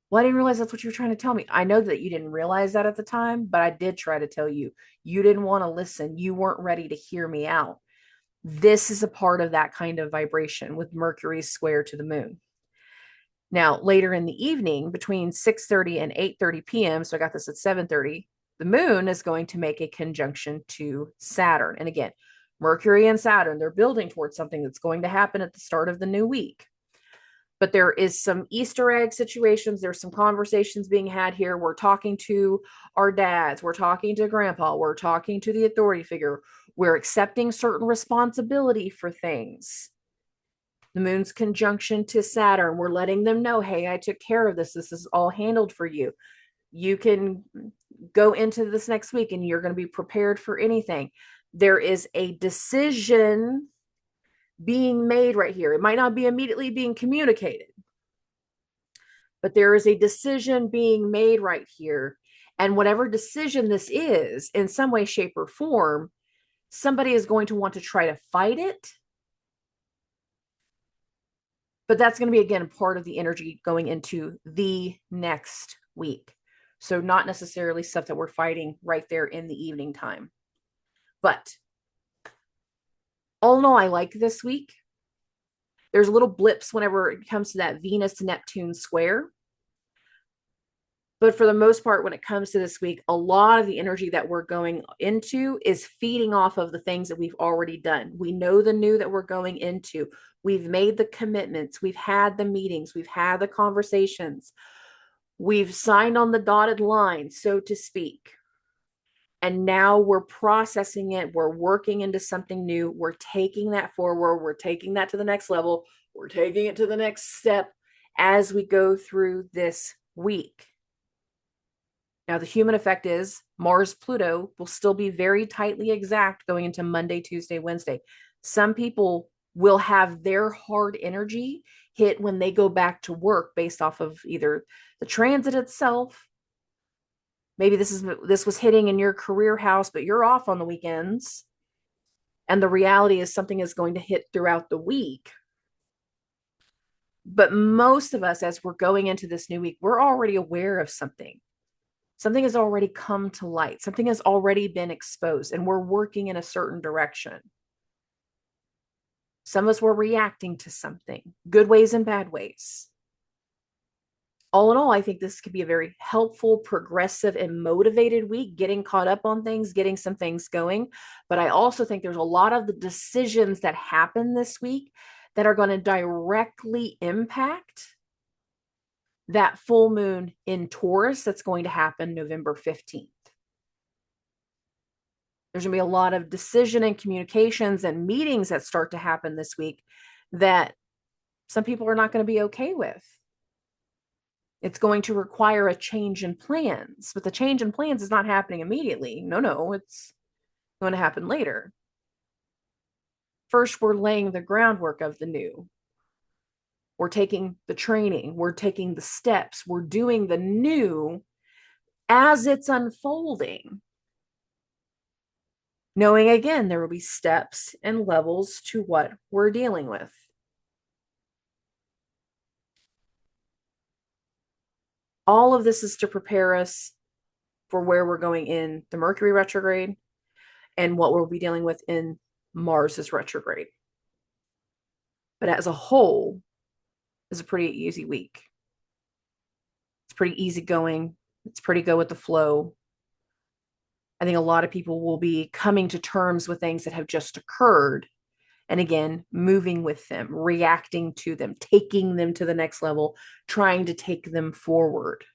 Well, I didn't realize that's what you were trying to tell me. I know that you didn't realize that at the time, but I did try to tell you. You didn't want to listen. You weren't ready to hear me out. This is a part of that kind of vibration with Mercury's square to the moon. Now, later in the evening, between 6:30 and 8:30 p.m., so I got this at 7:30, the moon is going to make a conjunction to Saturn. And again, Mercury and Saturn, they're building towards something that's going to happen at the start of the new week. But there is some Easter egg situations. There's some conversations being had here. We're talking to our dads. We're talking to grandpa. We're talking to the authority figure. We're accepting certain responsibility for things. The moon's conjunction to Saturn, we're letting them know, hey, I took care of this. This is all handled for you. You can go into this next week and you're going to be prepared for anything. There is a decision being made right here. It might not be immediately being communicated, but there is a decision being made right here. And whatever decision this is, in some way, shape, or form, somebody is going to want to try to fight it. But that's going to be, again, part of the energy going into the next week. So not necessarily stuff that we're fighting right there in the evening time. But all in all, I like this week. There's little blips whenever it comes to that Venus-Neptune square. But for the most part, when it comes to this week, a lot of the energy that we're going into is feeding off of the things that we've already done. We know the new that we're going into. We've made the commitments. We've had the meetings. We've had the conversations. We've signed on the dotted line, so to speak. And now we're processing it. We're working into something new. We're taking that forward. We're taking that to the next level. We're taking it to the next step as we go through this week. Now, the human effect is Mars Pluto will still be very tightly exact going into Monday, Tuesday, Wednesday. Some people will have their hard energy hit when they go back to work based off of either the transit itself. Maybe this was hitting in your career house, but you're off on the weekends. And the reality is something is going to hit throughout the week. But most of us, as we're going into this new week, we're already aware of something. Something has already come to light. Something has already been exposed, and we're working in a certain direction. Some of us were reacting to something, good ways and bad ways. All in all, I think this could be a very helpful, progressive, and motivated week, getting caught up on things, getting some things going. But I also think there's a lot of the decisions that happen this week that are going to directly impact that full moon in Taurus that's going to happen November 15th. There's going to be a lot of decision and communications and meetings that start to happen this week that some people are not going to be okay with. It's going to require a change in plans, but the change in plans is not happening immediately. No, it's going to happen later. First, we're laying the groundwork of the new. We're taking the training, we're taking the steps, we're doing the new as it's unfolding. Knowing again, there will be steps and levels to what we're dealing with. All of this is to prepare us for where we're going in the Mercury retrograde and what we'll be dealing with in Mars's retrograde. But as a whole, it's a pretty easy week. It's pretty easy going. It's pretty go with the flow. I think a lot of people will be coming to terms with things that have just occurred. And again, moving with them, reacting to them, taking them to the next level, trying to take them forward,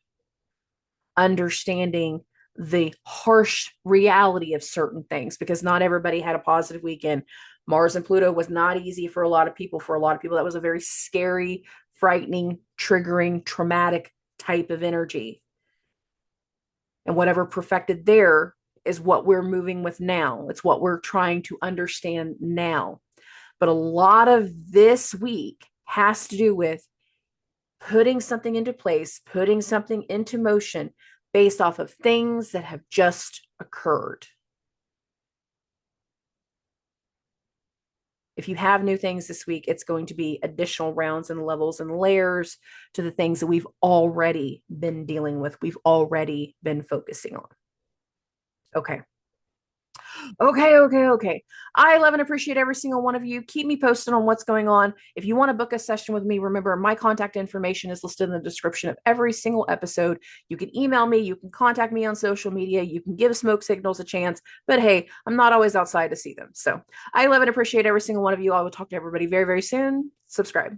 understanding the harsh reality of certain things, because not everybody had a positive weekend. Mars and Pluto was not easy for a lot of people. For a lot of people, that was a very scary, frightening, triggering, traumatic type of energy. And whatever perfected there is what we're moving with now. It's what we're trying to understand now. But a lot of this week has to do with putting something into place, putting something into motion based off of things that have just occurred. If you have new things this week, it's going to be additional rounds and levels and layers to the things that we've already been dealing with, we've already been focusing on. Okay. I love and appreciate every single one of you. Keep me posted on what's going on. If you want to book a session with me, remember my contact information is listed in the description of every single episode. You can email me, you can contact me on social media, you can give smoke signals a chance, but hey, I'm not always outside to see them. So I love and appreciate every single one of you. I will talk to everybody very, very soon. Subscribe.